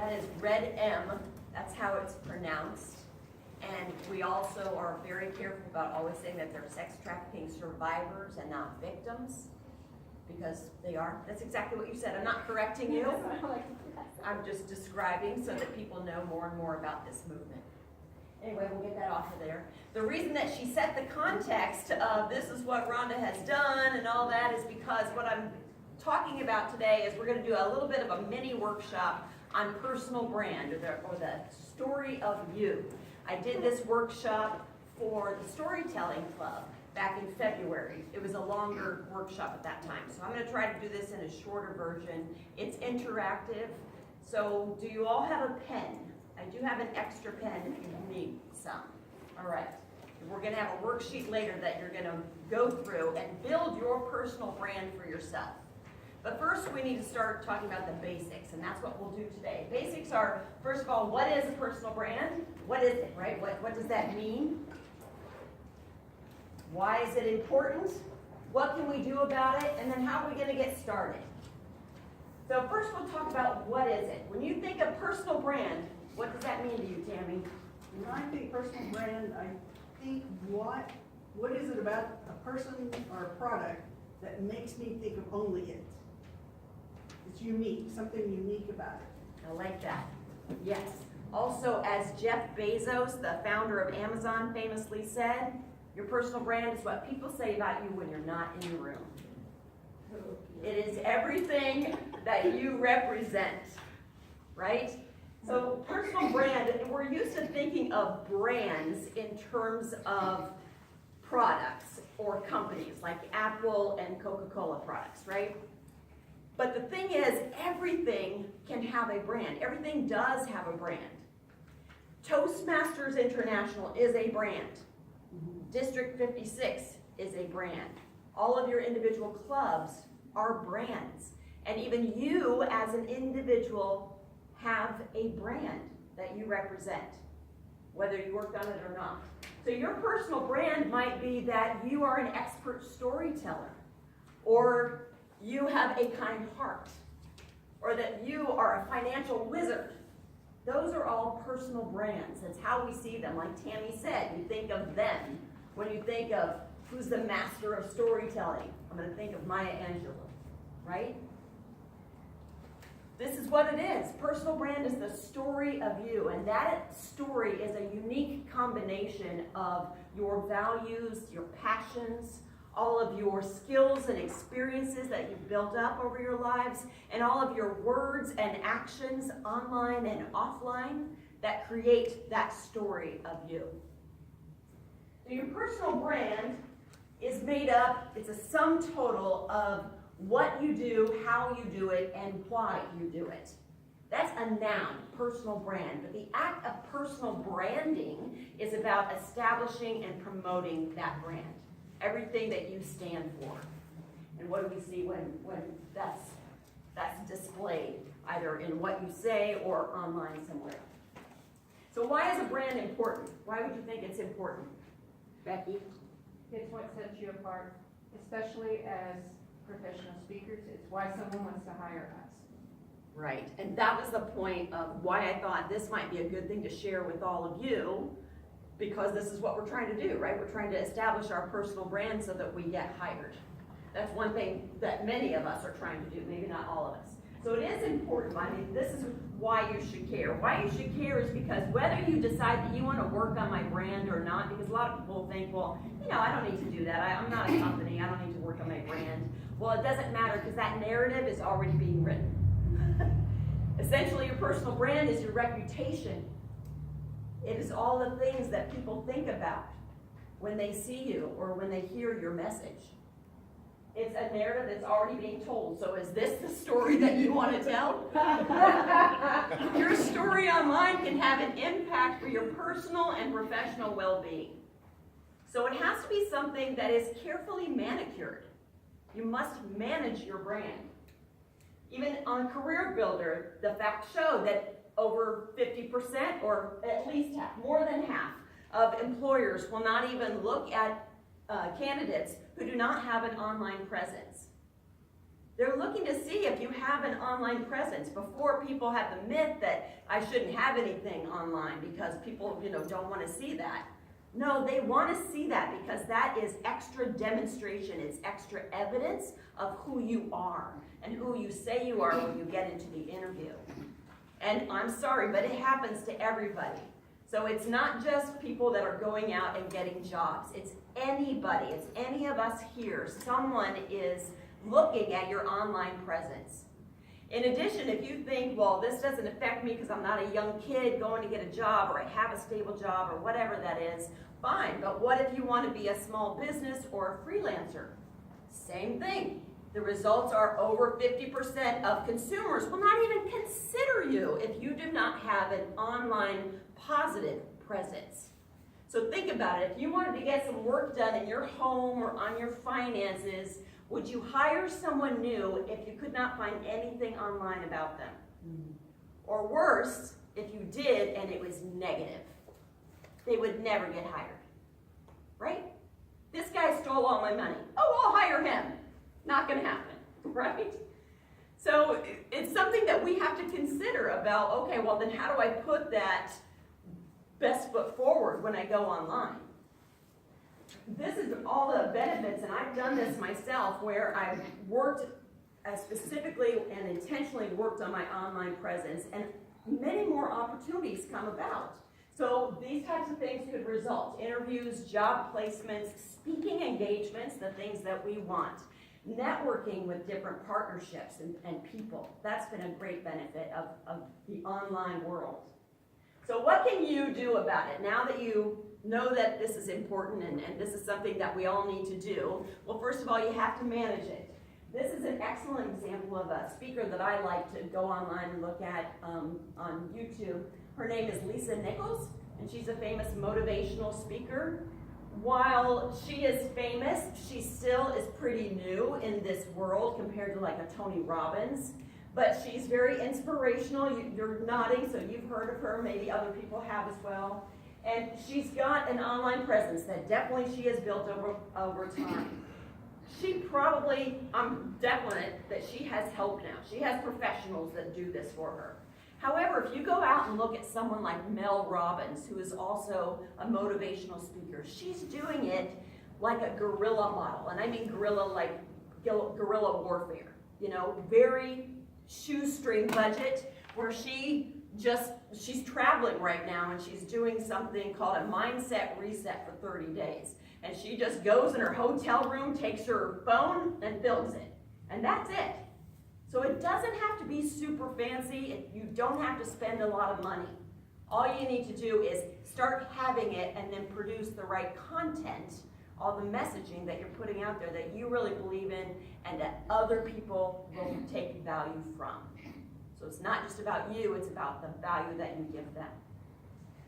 That is red M. That's how it's pronounced. And we also are very careful about always saying that they're sex trafficking survivors and not victims, because they are. That's exactly what you said. I'm not correcting you. I'm just describing so that people know more and more about this movement. Anyway, we'll get that off of there. The reason that she set the context of this is what Rhonda has done and all that is because what I'm talking about today is we're going to do a little bit of a mini workshop on personal brand, or the story of you. I did this workshop for the Storytelling Club back in February. It was a longer workshop at that time. So I'm going to try to do this in a shorter version. It's interactive. So do you all have a pen? I do have an extra pen if you need some. All right. We're going to have a worksheet later that you're going to go through and build your personal brand for yourself. But first we need to start talking about the basics, and that's what we'll do today. Basics are, first of all, what is a personal brand? What is it, right? What does that mean? Why is it important? What can we do about it? And then how are we going to get started? So first we'll talk about what is it. When you think of personal brand, what does that mean to you, Tammy? When I think personal brand, I think what is it about a person or a product that makes me think of only it? It's unique, something unique about it. I like that. Yes. Also, as Jeff Bezos, the founder of Amazon, famously said, your personal brand is what people say about you when you're not in the room. It is everything that you represent, right? So personal brand, we're used to thinking of brands in terms of products or companies like Apple and Coca-Cola products, right? But the thing is, everything can have a brand. Everything does have a brand. Toastmasters International is a brand. District 56 is a brand. All of your individual clubs are brands. And even you as an individual have a brand that you represent, whether you worked on it or not. So your personal brand might be that you are an expert storyteller, or you have a kind heart, or that you are a financial wizard. Those are all personal brands. That's how we see them. Like Tammy said, you think of them. When you think of who's the master of storytelling, I'm going to think of Maya Angelou, right? This is what it is. Personal brand is the story of you, and that story is a unique combination of your values, your passions, all of your skills and experiences that you've built up over your lives, and all of your words and actions online and offline that create that story of you. So your personal brand is made up, it's a sum total of what you do, how you do it, and why you do it. That's a noun, personal brand. But the act of personal branding is about establishing and promoting that brand. Everything that you stand for. And what do we see when that's displayed, either in what you say or online somewhere? So why is a brand important? Why would you think it's important? Becky? It's what sets you apart, especially as professional speakers. It's why someone wants to hire us. Right, and that was the point of why I thought this might be a good thing to share with all of you, because this is what we're trying to do, right? We're trying to establish our personal brand so that we get hired. That's one thing that many of us are trying to do, maybe not all of us. So it is important. I mean, this is why you should care. Why you should care is because whether you decide that you want to work on my brand or not, because a lot of people think, well, you know, I don't need to do that. I'm not a company. I don't need to work on my brand. Well, it doesn't matter because that narrative is already being written. Essentially, your personal brand is your reputation. It is all the things that people think about when they see you or when they hear your message. It's a narrative that's already being told. So is this the story that you want to tell? Your story online can have an impact for your personal and professional well-being. So it has to be something that is carefully manicured. You must manage your brand. Even on Career Builder, the facts show that over 50%, or at least half, more than half, of employers will not even look at candidates who do not have an online presence. They're looking to see if you have have an online presence. Before, people had the myth that I shouldn't have anything online because people, don't want to see that. No, they want to see that because that is extra demonstration. It's extra evidence of who you are and who you say you are when you get into the interview. And I'm sorry, but it happens to everybody. So it's not just people that are going out and getting jobs. It's anybody. It's any of us here. Someone is looking at your online presence. In addition, if you think, well, this doesn't affect me because I'm not a young kid going to get a job, or I have a stable job, or whatever that is, fine. But what if you want to be a small business or a freelancer? Same thing. The results are over 50% of consumers will not even consider you if you do not have an online positive presence. So think about it. If you wanted to get some work done in your home or on your finances, would you hire someone new if you could not find anything online about them? Or worse, if you did and it was negative, they would never get hired, right? This guy stole all my money. Oh, I'll hire him. Not going to happen, right? So it's something that we have to consider about, okay, well then how do I put that best foot forward when I go online? This is all the benefits, and I've done this myself, where I've worked specifically and intentionally worked on my online presence, and many more opportunities come about. So these types of things could result: interviews, job placements, speaking engagements, the things that we want, networking with different partnerships and people. That's been a great benefit of the online world. So what can you do about it now that you know that this is important and this is something that we all need to do? Well, first of all, you have to manage it. This is an excellent example of a speaker that I like to go online and look at on YouTube. Her name is Lisa Nichols, and she's a famous motivational speaker. While she is famous, she still is pretty new in this world compared to like a Tony Robbins. But she's very inspirational. You're nodding, so you've heard of her. Maybe other people have as well. And she's got an online presence that definitely she has built over time. She probably, I'm definite that she has help now. She has professionals that do this for her. However, if you go out and look at someone like Mel Robbins, who is also a motivational speaker, she's doing it like a guerrilla model. And I mean guerrilla like guerrilla warfare. Very shoestring budget, where she's traveling right now, and she's doing something called a mindset reset for 30 days. And she just goes in her hotel room, takes her phone, and films it. And that's it. So it doesn't have to be super fancy. You don't have to spend a lot of money. All you need to do is start having it and then produce the right content, all the messaging that you're putting out there that you really believe in and that other people will take value from. So it's not just about you, it's about the value that you give them.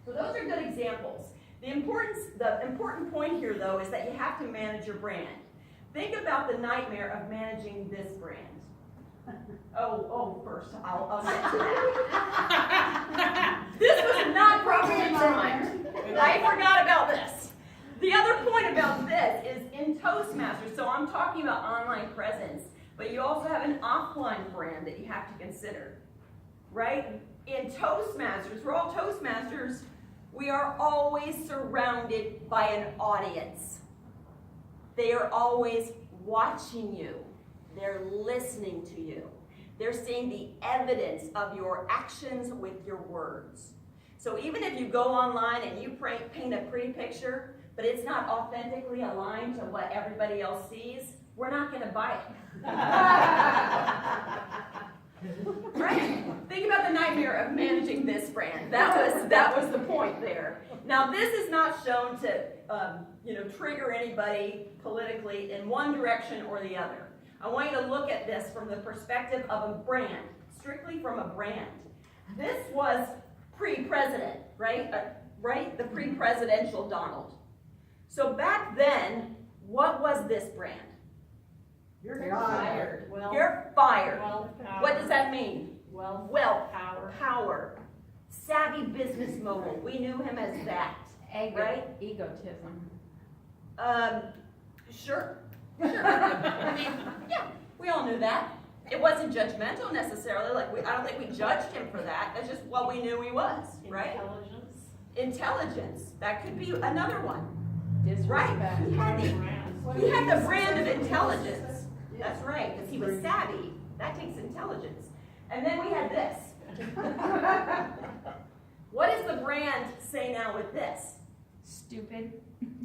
So those are good examples. The important point here, though, is that you have to manage your brand. Think about the nightmare of managing this brand. First, I'll get to that. This was not properly timed. I forgot about this. The other point about this is in Toastmasters, so I'm talking about online presence, but you also have an offline brand that you have to consider, right? In Toastmasters, we're all Toastmasters, we are always surrounded by an audience. They are always watching you. They're listening to you. They're seeing the evidence of your actions with your words. So even if you go online and you paint a pretty picture, but it's not authentically aligned to what everybody else sees, we're not going to buy it. Right? Think about the nightmare of managing this brand. That was the point there. Now, this is not shown to trigger anybody politically in one direction or the other. I want you to look at this from the perspective of a brand, strictly from a brand. This was pre-president, right? The pre-presidential Donald. So back then, what was this brand? You're fired. Wealth. You're fired. Wealth, power. What does that mean? Wealth, Wealth, power. savvy business mogul. We knew him as that, right? Egotism. Sure. I mean, yeah, we all knew that. It wasn't judgmental necessarily, like, I don't think we judged him for that, that's just what we knew he was, right? Intelligence. Intelligence, that could be another one. Disrespect. Right, he had the brand of intelligence, that's right, because he was savvy, that takes intelligence. And then we had this. What does the brand say now with this? Stupid,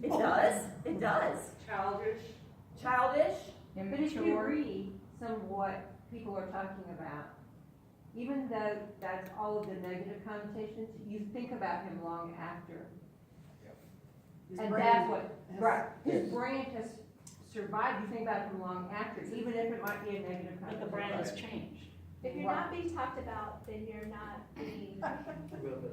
It does, it does. Childish. Childish, But if you immature. read some of what people are talking about, even though that's all of the negative connotations, you think about him long after. His And brand that's what, has- right, his brand has survived, you think about him long after, even if it might be a negative But connotation. the brand has changed. If you're not being talked about, then you're not being Thought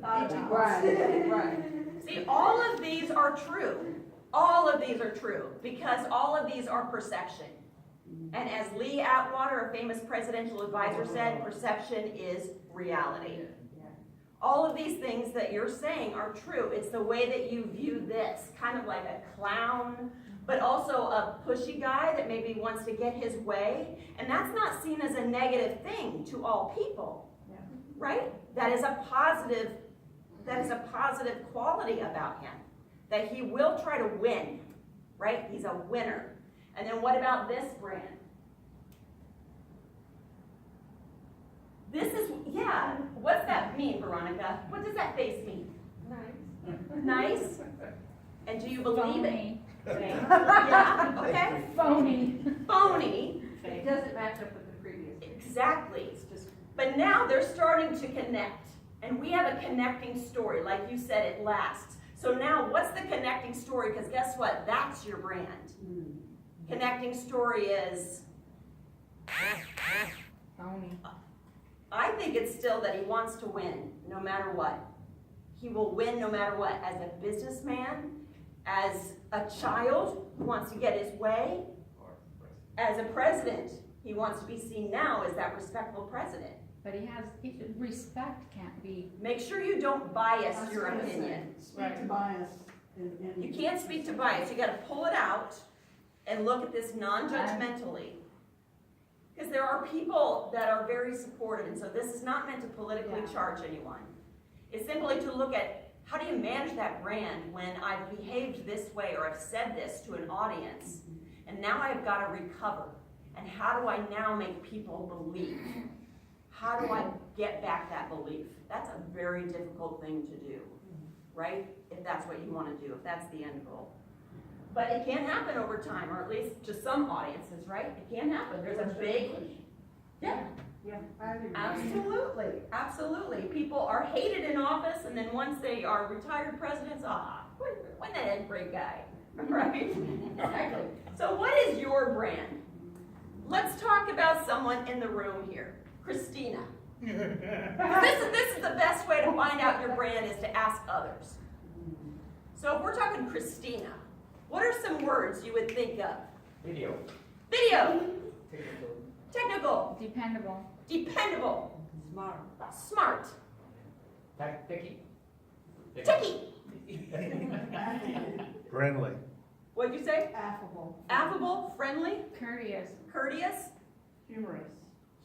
thought about. Right, right. see, all of these are true. All of these are true, because all of these are perception. And as Lee Atwater, a famous presidential advisor, said, perception is reality. All of these things that you're saying are true. It's the way that you view this, kind of like a clown, but also a pushy guy that maybe wants to get his way. And that's not seen as a negative thing to all people, right? That is a positive quality about him, that he will try to win, right? He's a winner. And then what about this brand? This is, yeah, what's that mean, Veronica? What does that face mean? Nice. Nice? And do you believe it? Phony, Yeah, okay. phony. Phony, It doesn't match up with the previous. exactly. But now they're starting to connect. And we have a connecting story, like you said, it lasts. So now what's the connecting story? Because guess what? That's your brand. Connecting story is, Phony. I think it's still that he wants to win, no matter what. He will win no matter what. As a businessman, as a child who wants to get his way, as a president, he wants to be seen now as that respectful president. But respect can't be, Make sure you don't bias I was your gonna say, opinion. Speak to bias and. You can't speak to bias. You gotta pull it out and look at this non-judgmentally. Because there are people that are very supportive, and so this is not meant to politically charge anyone. It's simply to look at, how do you manage that brand when I've behaved this way or I've said this to an audience, and now I've got to recover. And how do I now make people believe? How do I get back that belief? That's a very difficult thing to do, right? If that's what you want to do, if that's the end goal. But it can happen over time, or at least to some audiences, right? It can happen. There's a big, yeah, Yeah, I agree. absolutely, absolutely. People are hated in office, and then once they are retired presidents, when that is great guy, right? Exactly. So what is your brand? Let's talk about someone in the room here, Christina. This is the best way to find out your brand, is to ask others. So if we're talking Christina, what are some words you would think of? Video. Video. Technical. dependable. Dependable. Smart. Smart. Picky. Techie. Friendly. What'd you say? Affable. Affable, friendly, Courteous. courteous, Humorous.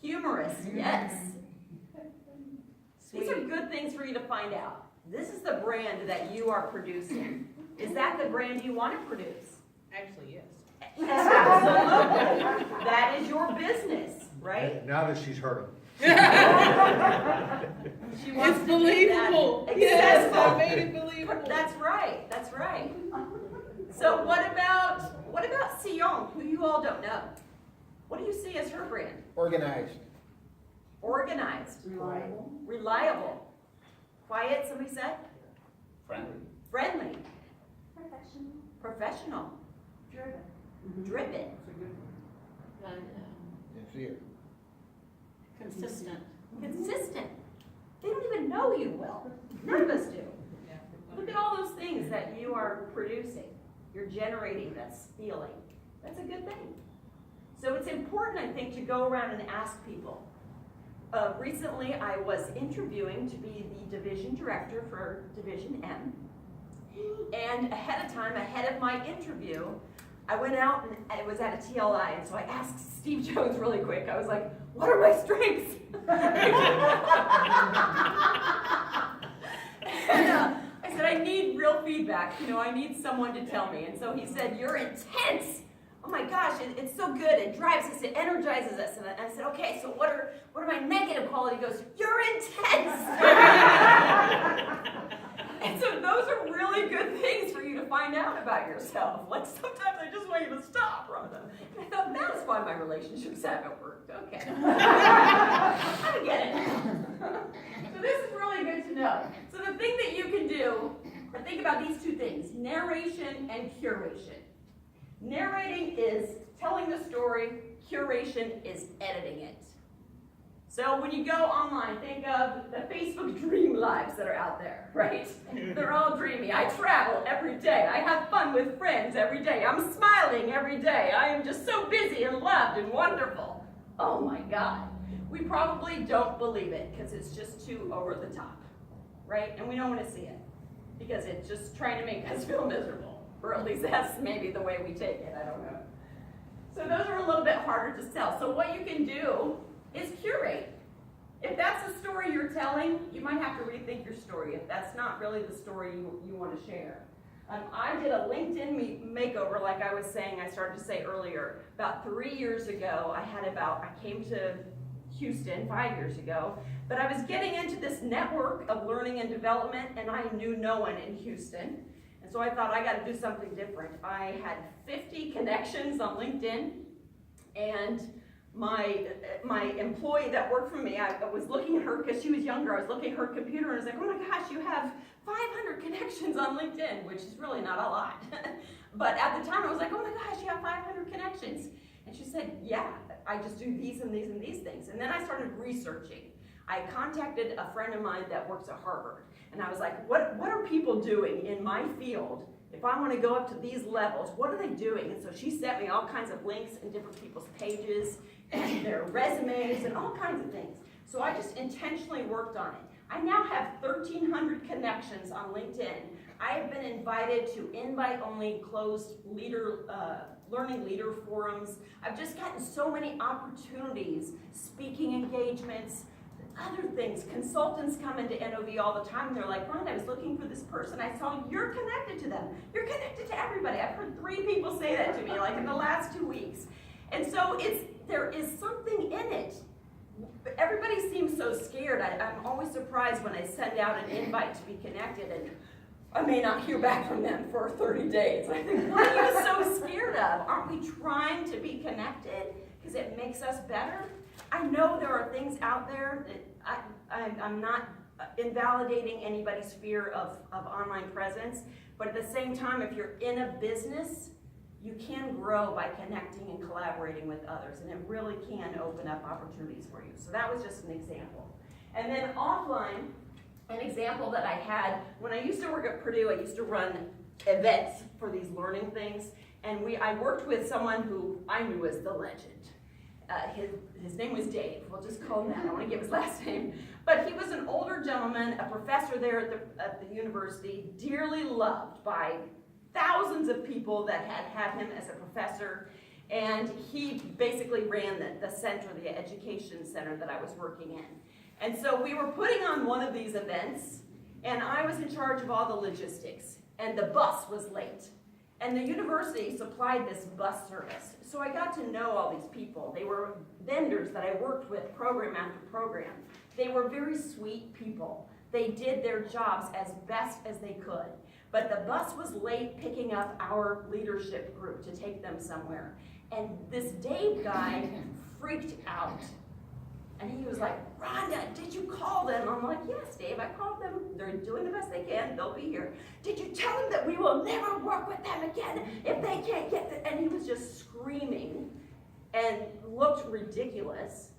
humorous. Yes. These are Sweet. good things for you to find out. This is the brand that you are producing. Is that the brand you want to produce? Actually, yes. Absolutely. That is your business, right? Now that she's heard them. She wants It's to be that believable. Yes, I accessible. made it believable. That's right. That's right. So what about Sion, who you all don't know? What do you see as her brand? Organized. Organized, Reliable. reliable, quiet. Somebody said Friendly. friendly, Professional. professional, Driven. driven, That's a good one. Sincere. Consistent. consistent. They don't even know you well. None of us do. Look at all those things that you are producing. You're generating this feeling. That's a good thing. So it's important, I think, to go around and ask people. Recently, I was interviewing to be the division director for Division M. And ahead of my interview, I went out and it was at a TLI, and so I asked Steve Jones really quick. I was like, what are my strengths? And I said, I need real feedback. I need someone to tell me. And so he said, you're intense. Oh my gosh, it's so good. It drives us, it energizes us. And I said, okay, so what are my negative qualities? He goes, you're intense. And so those are really good things for you to find out about yourself. Like sometimes I just want you to stop, Rhonda. And I thought, that's why my relationships haven't worked. Okay. I get it. So this is really good to know. So the thing that you can do, think about these two things, narration and curation. Narrating is telling the story, curation is editing it. So when you go online, think of the Facebook dream lives that are out there, right? They're all dreamy. I travel every day. I have fun with friends every day. I'm smiling every day. I am just so busy and loved and wonderful. Oh my God. We probably don't believe it because it's just too over the top, right? And we don't want to see it because it's just trying to make us feel miserable. Or at least that's maybe the way we take it. I don't know. So those are a little bit harder to sell. So what you can do is curate. If that's the story you're telling, you might have to rethink your story if that's not really the story you want to share. I did a LinkedIn makeover, like I was saying, I started to say earlier. About 3 years ago, I came to Houston 5 years ago, but I was getting into this network of learning and development, and I knew no one in Houston. And so I thought, I got to do something different. I had 50 connections on LinkedIn, and my employee that worked for me, I was looking at her because she was younger. I was looking at her computer and I was like, oh my gosh, you have 500 connections on LinkedIn, which is really not a lot. But at the time I was like, oh my gosh, you have 500 connections. And she said, yeah, I just do these and these and these things. And then I started researching. I contacted a friend of mine that works at Harvard. And I was like, what are people doing in my field? If I want to go up to these levels, what are they doing? And so she sent me all kinds of links and different people's pages and their resumes and all kinds of things. So I just intentionally worked on it. I now have 1,300 connections on LinkedIn. I have been invited to invite-only closed learning leader forums. I've just gotten so many opportunities, speaking engagements, other things. Consultants come into NOV all the time and they're like, Rhonda, I was looking for this person. I saw you're connected to them. You're connected to everybody. I've heard 3 people say that to me like in the last 2 weeks. And so there is something in it. Everybody seems so scared. I'm always surprised when I send out an invite to be connected and I may not hear back from them for 30 days. I think, what are you so scared of? Aren't we trying to be connected because it makes us better? I know there are things out there that I'm not invalidating anybody's fear of online presence, but at the same time, if you're in a business, you can grow by connecting and collaborating with others, and it really can open up opportunities for you. So that was just an example. And then offline, an example that I had, when I used to work at Purdue, I used to run events for these learning things, and I worked with someone who I knew was the legend. His name was Dave. We'll just call him that. I don't want to give his last name. But he was an older gentleman, a professor there at the university, dearly loved by thousands of people that had him as a professor. And he basically ran the center, the education center that I was working in. And so we were putting on one of these events, and I was in charge of all the logistics. And the bus was late. And the university supplied this bus service. So I got to know all these people. They were vendors that I worked with program after program. They were very sweet people. They did their jobs as best as they could. But the bus was late picking up our leadership group to take them somewhere. And this Dave guy freaked out. And he was like, Rhonda, did you call them? I'm like, yes, Dave, I called them. They're doing the best they can. They'll be here. Did you tell them that we will never work with them again if they can't get the... And he was just screaming and looked ridiculous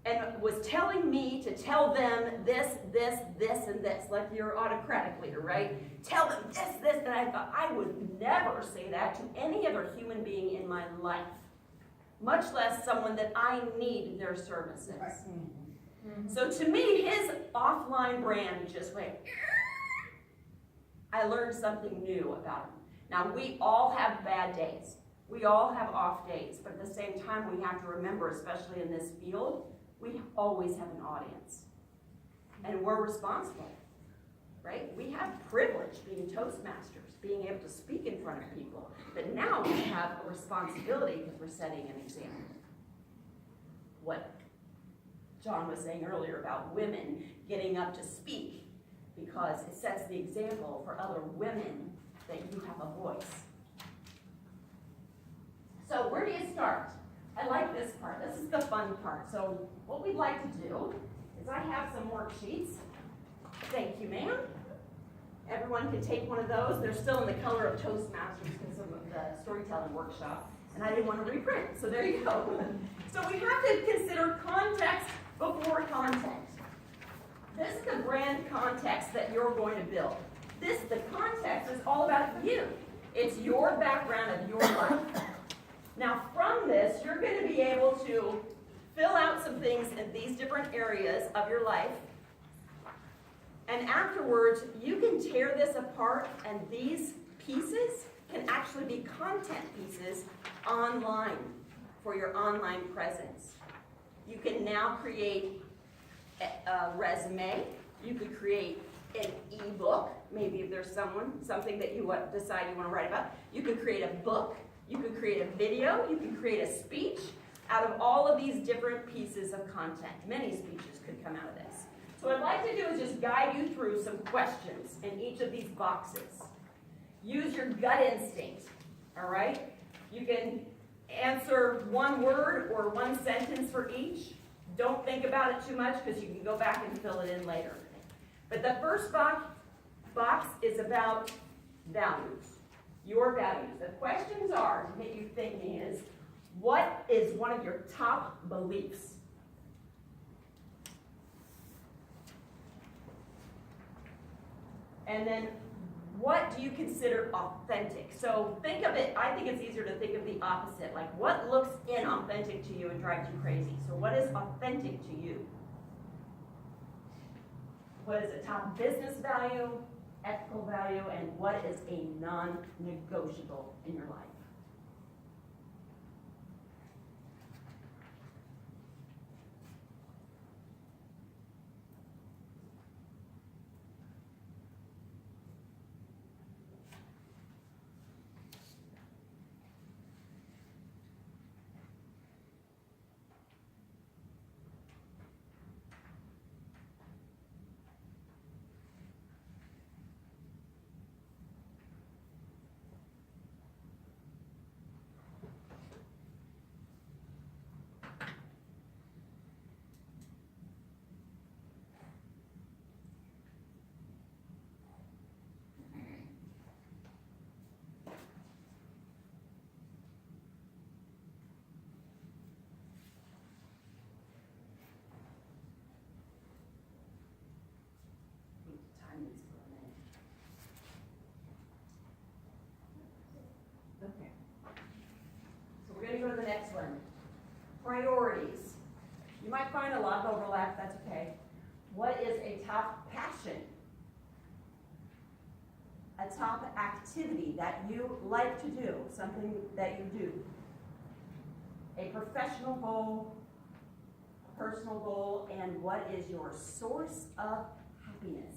and was telling me to tell them this, this, this, and this, like your autocratic leader, right? Tell them this, this, and I thought, I would never say that to any other human being in my life, much less someone that I need their services. Right. So to me, his offline brand just went, I learned something new about him. Now, we all have bad days. We all have off days, but at the same time, we have to remember, especially in this field, we always have an audience. And we're responsible, right? We have privilege being Toastmasters, being able to speak in front of people. But now we have a responsibility because we're setting an example. What John was saying earlier about women getting up to speak, because it sets the example for other women that you have a voice. So where do you start? I like this part. This is the fun part. So what we'd like to do is I have some worksheets. Thank you, ma'am. Everyone can take one of those. They're still in the color of Toastmasters because of the storytelling workshop. And I didn't want to reprint, so there you go. So we have to consider context before content. This is the brand context that you're going to build. The context is all about you. It's your background of your life. Now from this, you're going to be able to fill out some things in these different areas of your life. And afterwards, you can tear this apart, and these pieces can actually be content pieces online for your online presence. You can now create a resume. You could create an ebook, maybe if there's something that you decide you want to write about. You could create a book. You could create a video. You can create a speech out of all of these different pieces of content. Many speeches could come out of this. So what I'd like to do is just guide you through some questions in each of these boxes. Use your gut instinct, all right? You can answer one word or one sentence for each. Don't think about it too much because you can go back and fill it in later. But the first box is about values, your values. The questions are, to get you thinking, is what is one of your top beliefs? And then, what do you consider authentic? So think of it, I think it's easier to think of the opposite, like what looks inauthentic to you and drives you crazy? So what is authentic to you? What is a top business value, ethical value, and what is a non-negotiable in your life? Okay. So we're going to go to the next one. Priorities. You might find a lot of overlap, that's okay. What is a top passion? A top activity that you like to do, something that you do. A professional goal, a personal goal, and what is your source of happiness?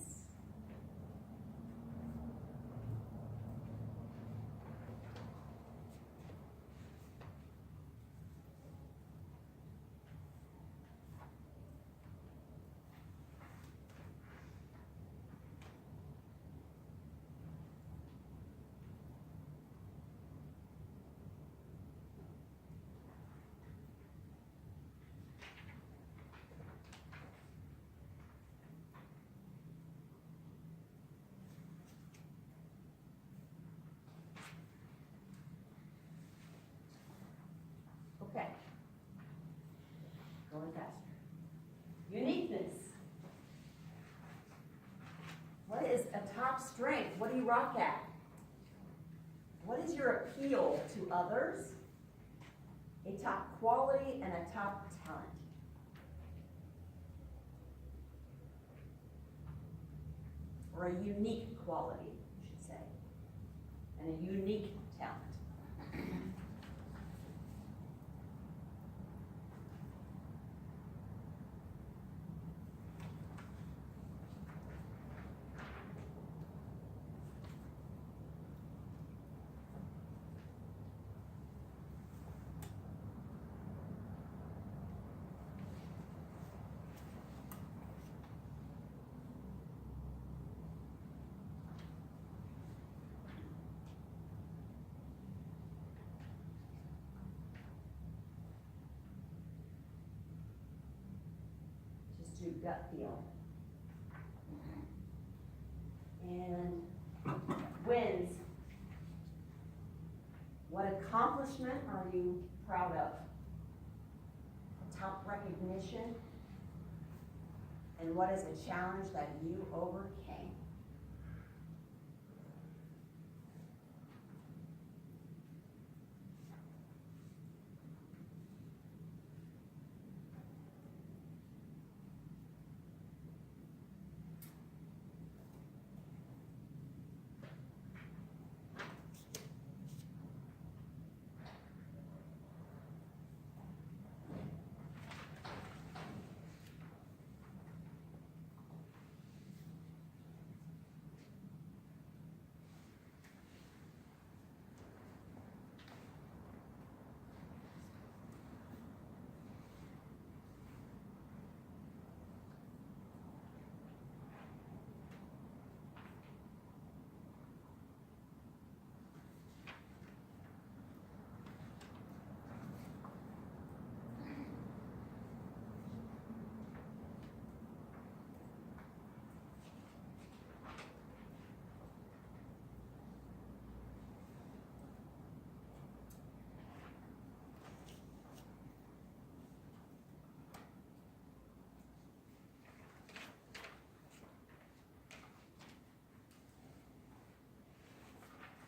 Okay. Going faster. Uniqueness. What is a top strength? What do you rock at? What is your appeal to others? A top quality and a top talent. Or a unique quality, you should say. And a unique talent. to gut feel. And wins. What accomplishment are you proud of? Top recognition? And what is a challenge that you overcame?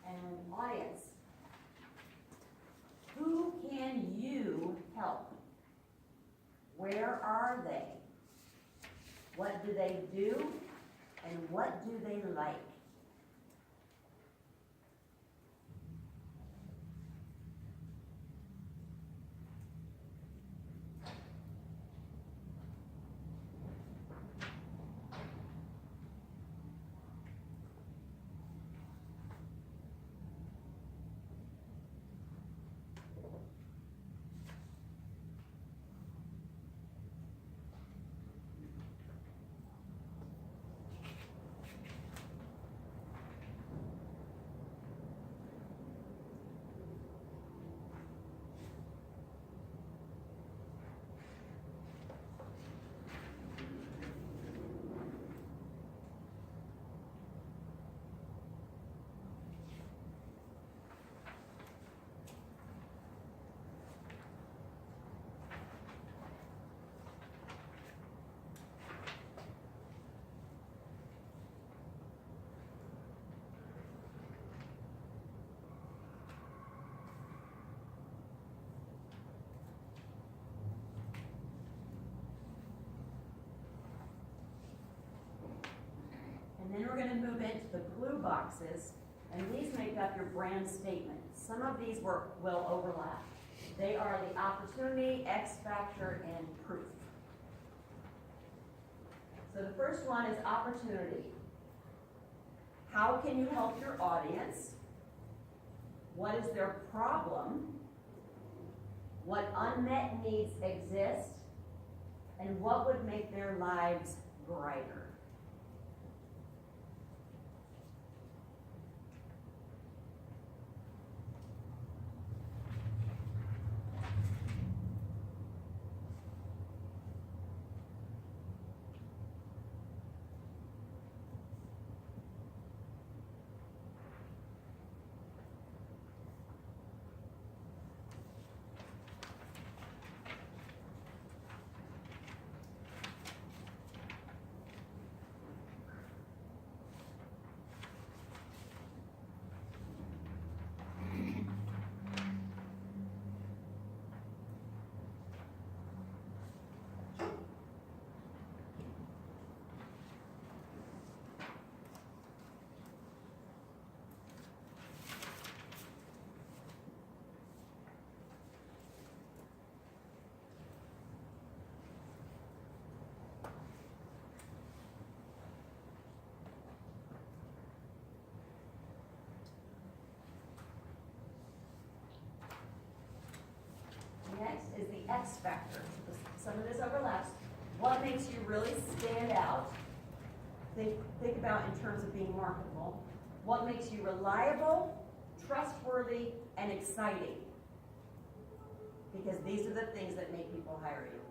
And audience, who can you help? Where are they? What do they do? And what do they like? And then we're going to move into the blue boxes, and these make up your brand statement. Some of these will overlap. They are the opportunity, X factor, and proof. So the first one is opportunity. How can you help your audience? What is their problem? What unmet needs exist? And what would make their lives brighter? Next is the X factor. Some of this overlaps. What makes you really stand out? Think about in terms of being marketable. What makes you reliable, trustworthy, and exciting? Because these are the things that make people hire you.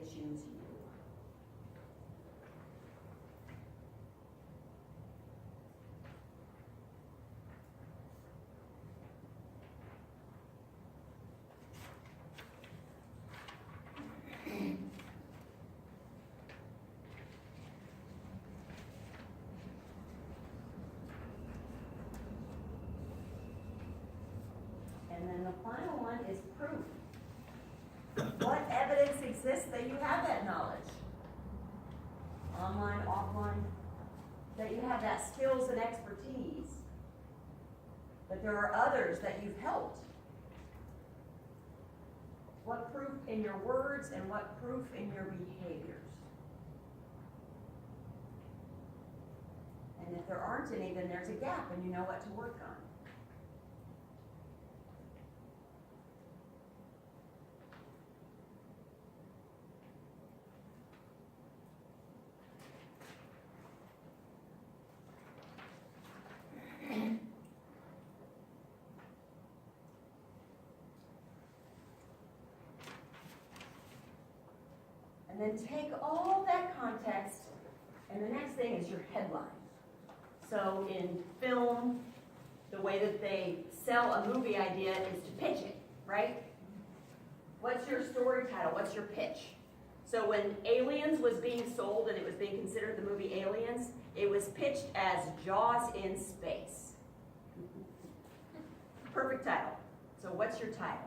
choose you. And then the final one is proof. What evidence exists that you have that knowledge? Online, offline, that you have that skills and expertise, that there are others that you've helped. What proof in your words and what proof in your behaviors? And if there aren't any, then there's a gap and you know what to work on. And then take all that context, and the next thing is your headline. So in film, the way that they sell a movie idea is to pitch it, right? What's your story title? What's your pitch? So when Aliens was being sold and it was being considered the movie Aliens, it was pitched as Jaws in space. Perfect title. So what's your title?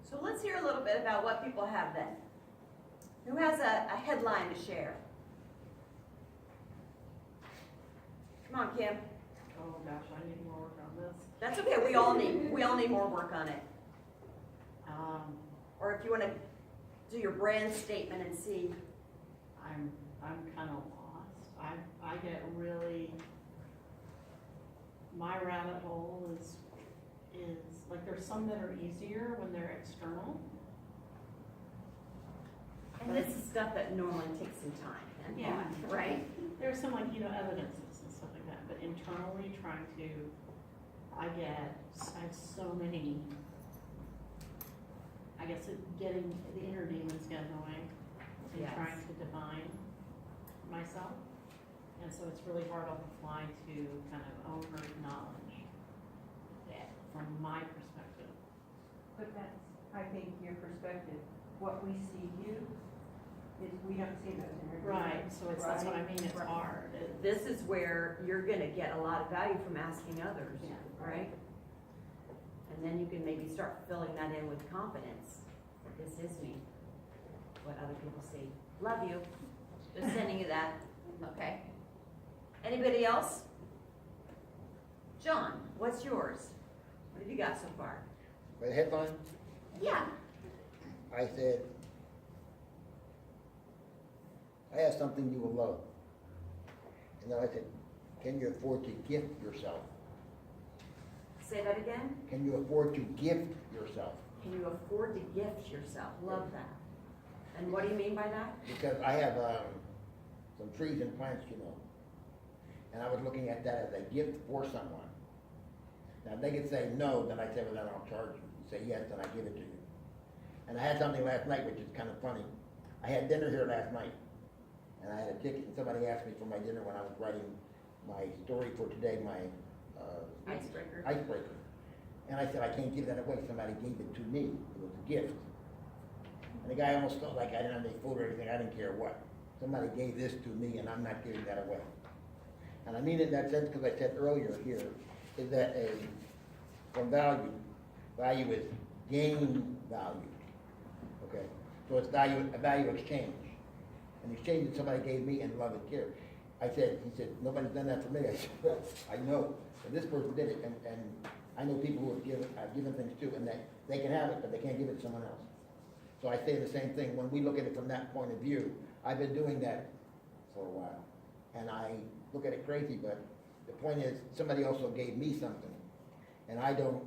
So let's hear a little bit about what people have then. Who has a headline to share? Come on, Kim. Oh gosh, I need more work on this. That's okay, we all need more work on it. Or if you want to do your brand statement and see. I'm kind of lost. I get really, my rabbit hole is like, there's some that are easier when they're external. And this is stuff that normally takes some time and Yeah. thought, right? There's some, like, evidences and stuff like that, but internally trying to, I have so many, I guess, getting the inner demons get going and Yes. trying to define myself. And so it's really hard on the fly to kind of own or acknowledge that from my perspective. But that's, I think, your perspective. What we see you is we don't see those energies. Right, so that's what I mean, it's Right. hard. This is where you're gonna get a lot of value from asking others, Yeah. right? And then you can maybe start filling that in with confidence. This is me, what other people see. Love you. Just sending you that, okay? Anybody else? John, what's yours? What have you got so far? The headline, Yeah. I said, I have something you will love. And then I said, can you afford to gift yourself? Say that again? Can you afford to gift yourself? Can you afford to gift yourself? Love that. And what do you mean by that? Because I have some trees and plants, and I was looking at that as a gift for someone. Now, they could say no, then I say, well, then I'll charge you. You say yes, then I give it to you. And I had something last night, which is kind of funny. I had dinner here last night, and I had a ticket, and somebody asked me for my dinner when I was writing my story for today, my Icebreaker. icebreaker. And I said, I can't give that away. Somebody gave it to me. It was a gift. And the guy almost felt like I didn't have any food or anything. I didn't care what. Somebody gave this to me, and I'm not giving that away. and I mean it in that sense because I said earlier here, is that from value is gain value, okay? So it's a value exchange. An exchange that somebody gave me in love and care. He said, nobody's done that for me. I said, well, I know, and this person did it, and I know people who have given things too, and they can have it, but they can't give it to someone else. So I say the same thing, when we look at it from that point of view, I've been doing that for a while. And I look at it crazy, but the point is, somebody also gave me something, and I don't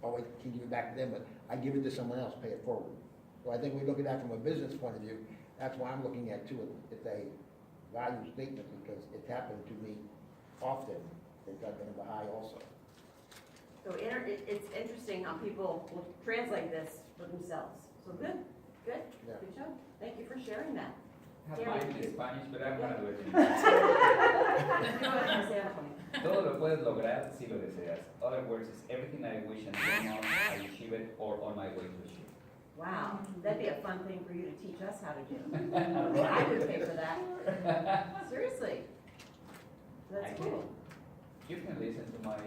always can give it back to them, but I give it to someone else, pay it forward. So I think we look at that from a business point of view, that's why I'm looking at too, it's a value statement, because it's happened to me often, since I've been in Baha'i also. So it's interesting how people will translate this for themselves. So good. Yeah. Good job. Thank you for sharing that. Have Yeah, mine we in Spanish, but I'm gonna do it in Do it in Spanish. Todo lo puedes lograr si lo deseas. Other words is everything I wish and dream of, I achieve it or on my way to achieve. Wow, that'd be a fun thing for you to teach us how to do. I would pay for that. Seriously. I That's can. cool. You can listen to my,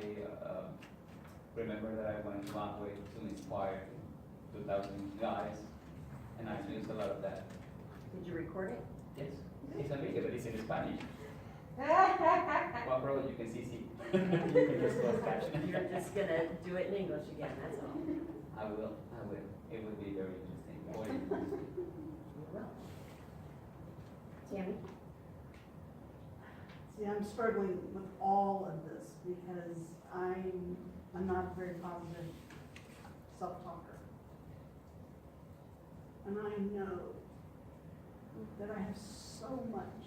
remember that I went long way to inspire 2,000 guys, and I used a lot of that. Did you record it? Yes, it's a video, but it's in Spanish. Well, Well, probably you can see. You can just close caption. You're just gonna do it in English again, that's all. I will. It would be very interesting. Or interesting. You will. Tammy? See, I'm struggling with all of this because I'm not a very positive self-talker. And I know that I have so much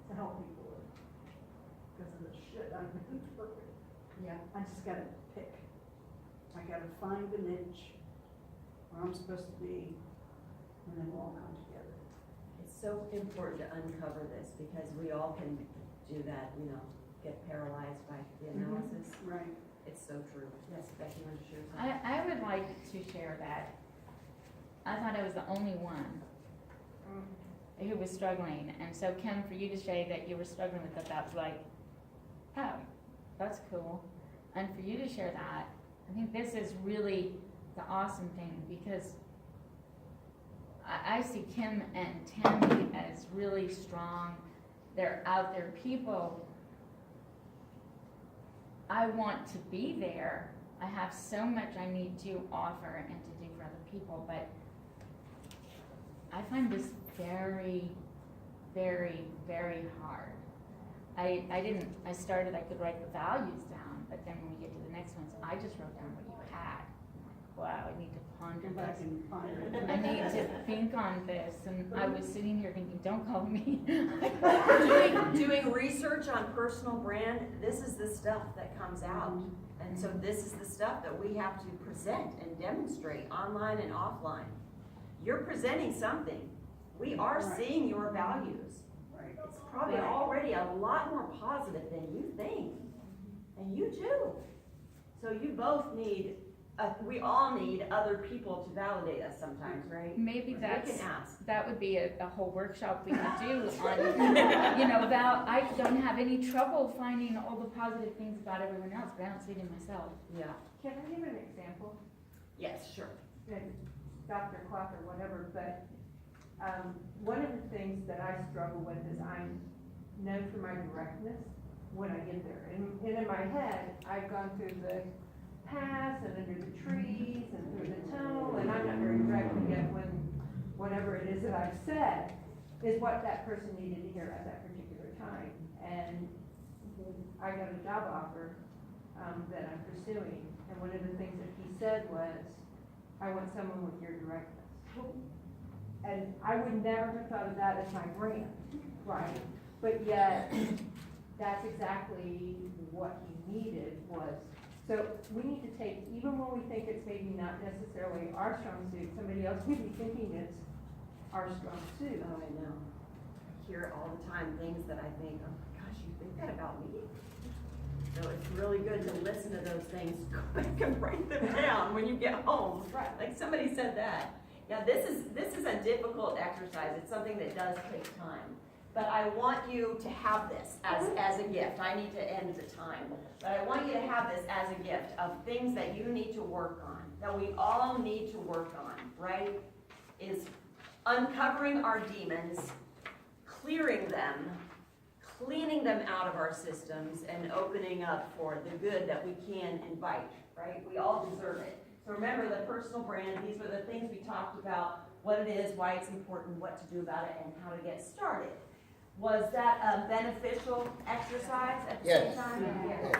to help people with because of the shit I've been through. Yeah. I just gotta pick. I gotta find a niche where I'm supposed to be, and then we'll all come together. It's so important to uncover this because we all can do that, get paralyzed by the analysis. Right. It's so true. Yes, Becky, you want to share something? I would like to share that. I thought I was the only one who was struggling, and so Kim, for you to say that you were struggling with that was like, oh, that's cool. And for you to share that, I think this is really the awesome thing, because I see Kim and Tammy as really strong. They're out there people. I want to be there. I have so much I need to offer and to do for other people, but I find this very, very, very hard. I could write the values down, but then when we get to the next ones, I just wrote down what you had. I'm like, wow, I need to ponder Go back this. and find it. I need to think on this, and I was sitting here thinking, don't call me. Doing research on personal brand, this is the stuff that comes out. And so this is the stuff that we have to present and demonstrate online and offline. You're presenting something. We are Right. seeing your values. Right. It's probably Right. already a lot more positive than you think. And you too. So you both need, we all need other people to validate us sometimes, right? Maybe We that's, can ask. that would be a whole workshop we could do on, I don't have any trouble finding all the positive things about everyone else, but I don't see it in myself. Yeah. can I give an example? Yes, sure. And Dr. Clock or whatever, but, one of the things that I struggle with is I'm known for my directness when I get there. And in my head, I've gone through the paths and under the trees and through the tunnel, and I'm not very direct, and yet when whatever it is that I've said is what that person needed to hear at that particular time. And I got a job offer, that I'm pursuing, and one of the things that he said was, I want someone with your directness. And I would never have thought of that as my brand, right? But yet, that's exactly what he needed was, so we need to take, even when we think it's maybe not necessarily our strong suit, somebody else may be thinking it's our strong suit. Oh, I know. I hear all the time things that I think, oh my gosh, you think that about me? So it's really good to listen to those things, go back and write them down when you get home. Right. Like somebody said that. Yeah, this is a difficult exercise. It's something that does take time. but I want you to have this as a gift. I need to end the time. But I want you to have this as a gift of things that you need to work on, that we all need to work on, right? Is uncovering our demons, clearing them, cleaning them out of our systems, and opening up for the good that we can invite, right? We all deserve it. So remember the personal brand, these were the things we talked about, what it is, why it's important, what to do about it, and how to get started. Was that a beneficial exercise at the Yes. same time? Yes.